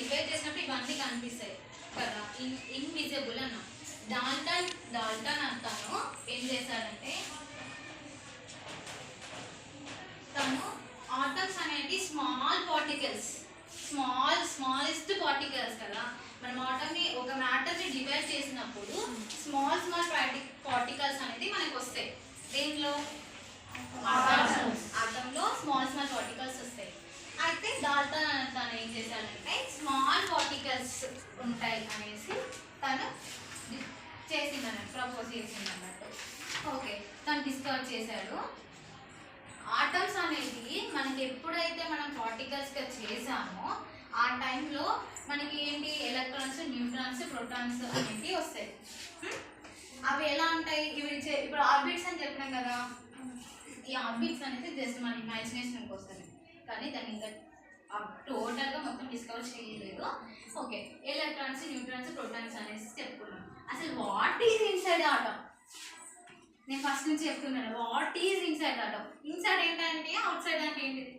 Divide చేసినప్పుడు ఇవన్నీ కనిపిస్తాయి కదా, ఇన్విజిబుల్ అన్న. డాల్టన్ అంటాను ఏం చేశాడంటే తను ఆటమ్స్ అనేది స్మాల్ పార్టికల్స్, స్మాలెస్ట్ పార్టికల్స్ కదా. మనం ఆటమ్ని ఒక మ్యాటర్ని డివైడ్ చేసినప్పుడు స్మాల్ పార్టికల్స్ అనేది మనకు వస్తాయి. దేనిలో? ఆటంలో స్మాల్ పార్టికల్స్ వస్తాయి. అయితే డాల్టన్ తను ఏం చేశాడంటే స్మాల్ పార్టికల్స్ ఉంటాయి అనేసి తను చేసిందన్నట్టు, ప్రపోజ్ చేసిందన్నట్టు. ఓకే, తను డిస్కవర్ చేశాడు. ఆటమ్స్ అనేది మనకి ఎప్పుడైతే మనం పార్టికల్స్గా చేసామో ఆ టైంలో మనకి ఏంటి ఎలక్ట్రాన్స్, న్యూట్రాన్స్, ప్రోటాన్స్ అనేవి వస్తాయి. అవి ఎలా ఉంటాయి? ఇప్పుడు ఆర్బిట్స్ అని చెప్పినాం కదా, ఈ ఆర్బిట్స్ అనేది జస్ట్ మన ఇమాజినేషన్కి వస్తుంది, కానీ దాన్ని ఇంకా టోటల్గా మొత్తం డిస్కవర్ చేయలేదు. ఓకే, ఎలక్ట్రాన్స్, న్యూట్రాన్స్, ప్రోటాన్స్ అనేసి చెప్పుకున్నాం. అసలు వాట్ ఈజ్ ఇన్సైడ్ ఆటమ్? నేను ఫస్ట్ నుంచి చెప్తున్నాను, what is inside atom. Inside ఏంటంటే అవుట్ సైడ్ అంటే ఏంటిది?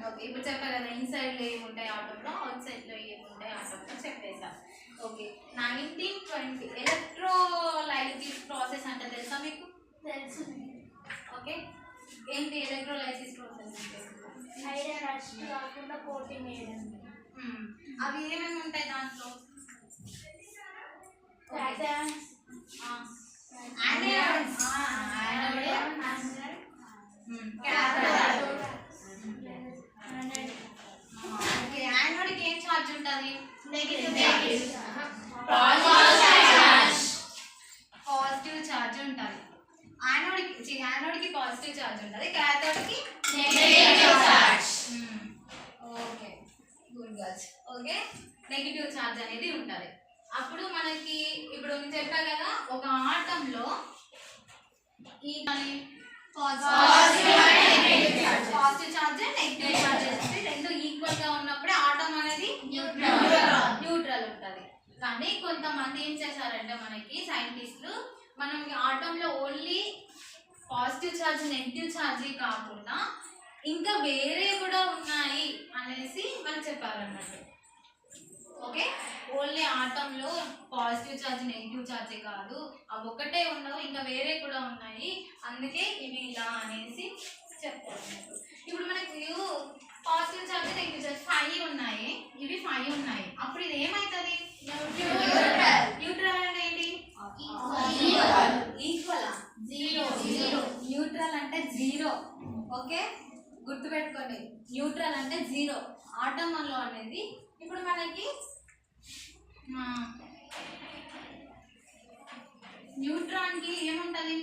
ఓకే, ఇప్పుడు చెప్పా కదా ఇన్సైడ్లో ఏముంటాయి ఆటంలో, అవుట్ సైడ్లో ఏముంటాయి ఆటంలో చెప్పేసా. ఓకే, 1920 ఎలక్ట్రోలైసిస్ ప్రాసెస్ అంటే తెలుసా మీకు? తెలుసు. ఓకే, ఏంటి ఎలక్ట్రోలైసిస్ ప్రాసెస్ అంటే? ఐరన్ రస్ట్ కాకుండా కోటింగ్ వేయడం. అవి ఏమేమి ఉంటాయి దాంట్లో? యానోడ్కి ఏం ఛార్జ్ ఉంటుంది? పాజిటివ్ ఛార్జ్ ఉంటుంది. యానోడ్కి పాజిటివ్ ఛార్జ్ ఉంటుంది, క్యాథోడ్కి negative charge. Okay, good girls. Okay, negative charge అనేది ఉంటుంది. అప్పుడు మనకి ఇప్పుడు నేను చెప్పా కదా, ఒక ఆటంలో ఈ పాజిటివ్ ఛార్జ్, నెగటివ్ ఛార్జెస్ రెండు ఈక్వల్ గా ఉన్నప్పుడే ఆటం అనేది న్యూట్రల్ ఉంటుంది. కానీ కొంతమంది ఏం చేశారంటే మనకి సైంటిస్టులు, మనం ఆటంలో only positive charge, negative charge కాకుండా ఇంకా వేరే కూడా ఉన్నాయి అనేసి మనకు చెప్పారన్నట్టు. ఓకే, ఓన్లీ ఆటంలో పాజిటివ్ ఛార్జ్, నెగిటివ్ ఛార్జే కాదు, అవి ఒక్కటే ఉండవు, ఇంకా వేరే కూడా ఉన్నాయి, అందుకే ఇవి ఇలా అనేసి చెప్తారు. ఇప్పుడు మనకి పాజిటివ్ ఛార్జ్, నెగిటివ్ ఛార్జ్ 5 ఉన్నాయి, ఇవి 5 ఉన్నాయి. అప్పుడు ఇది ఏమవుతుంది? న్యూట్రల్ అంటే ఏంటి? ఈక్వల్. న్యూట్రల్ అంటే 0. ఓకే, గుర్తుపెట్టుకోండి, న్యూట్రల్ అంటే 0. ఆటంలో అనేది ఇప్పుడు మనకి న్యూట్రాన్ కి ఏముంటది?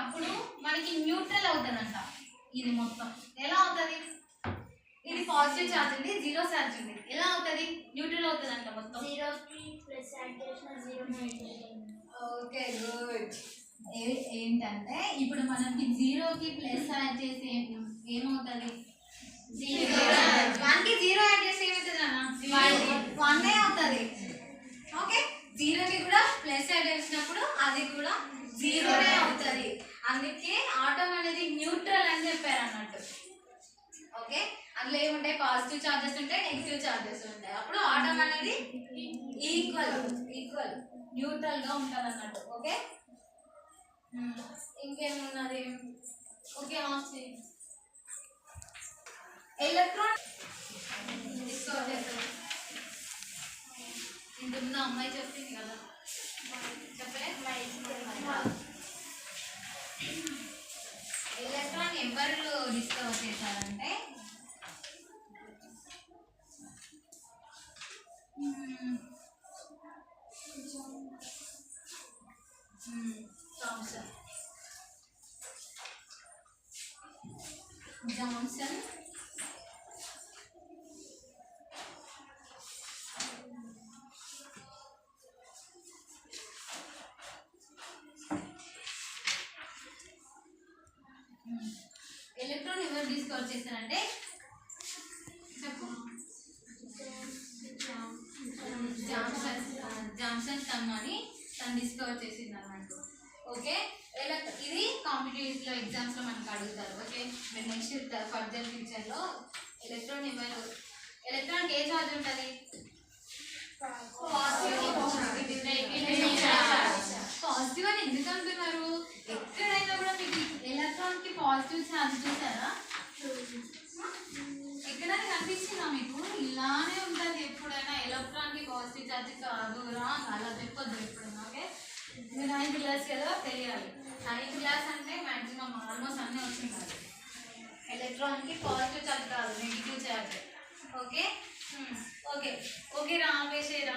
అప్పుడు మనకి న్యూట్రల్ అవుతుందంట. ఇది మొత్తం ఎలా అవుతుంది? ఇది పాజిటివ్ ఛార్జ్ ఉంది, 0 ఛార్జ్ ఉంది, ఎలా అవుతుంది? న్యూట్రల్ అవుతుంది అంట మొత్తం. 0 కి ప్లస్ యాడ్ చేసిన 0 మైనస్. Okay, good. ఏంటంటే ఇప్పుడు మనకి 0 కి ప్లస్ యాడ్ చేసి ఏమవుతుంది? 1 కి 0 యాడ్ చేస్తే ఏమవుతుంది అన్న? 1 అవుతుంది. ఓకే, 0 కి కూడా ప్లస్ యాడ్ చేసినప్పుడు అది కూడా 0 అవుతుంది. అందుకే ఆటం అనేది న్యూట్రల్ అని చెప్పారు అన్నట్టు. ఓకే, అందులో ఏముంటాయి? పాజిటివ్ ఛార్జెస్ ఉంటాయి, నెగిటివ్ ఛార్జెస్ ఉంటాయి. అప్పుడు ఆటం అనేది ఈక్వల్ న్యూట్రల్ గా ఉంటుంది అన్నట్టు. ఓకే, ఇంకేమున్నది? ఓకే, ఎలక్ట్రాన్ డిస్కవర్ చేస్తారు. ఇందున్న అమ్మాయి చెప్పింది కదా, చెప్పలే? ఎలక్ట్రాన్ ఎవరు డిస్కవర్ చేశారంటే జాన్సన్, ఎలక్ట్రాన్ ఎవరు డిస్కవర్ చేశారంటే చెప్పు. జాన్సన్ సమ్ అని తను డిస్కవర్ చేసింది అన్నట్టు. ఓకే, ఇది కాంపిటేటివ్ ఎగ్జామ్స్ లో మనకు అడుగుతారు. ఓకే, మీరు నెక్స్ట్ ఫర్దర్ ఫ్యూచర్ లో ఎలక్ట్రాన్ ఏ చార్జ్ ఉంటుంది? పాజిటివ్ అని ఎందుకు అంటున్నారు? ఎక్కడైనా కూడా మీకు ఎలక్ట్రాన్ కి పాజిటివ్ ఛార్జ్ చూసారా? ఎక్కడైనా కనిపించిందా మీకు? ఇలానే ఉంటుంది ఎప్పుడైనా. ఎలక్ట్రాన్ కి పాజిటివ్ ఛార్జ్ కాదు రా అలా చెప్పొద్దు ఎప్పుడైనా. ఓకే, మీరు 9th క్లాస్ కదా, తెలియాలి. 9th క్లాస్ అంటే మాక్సిమం ఆల్మోస్ట్ అన్నీ వచ్చింది. ఎలక్ట్రాన్ కి పాజిటివ్ ఛార్జ్ కాదు, negative charge. Okay okay okay రా, ఆపేసేరా.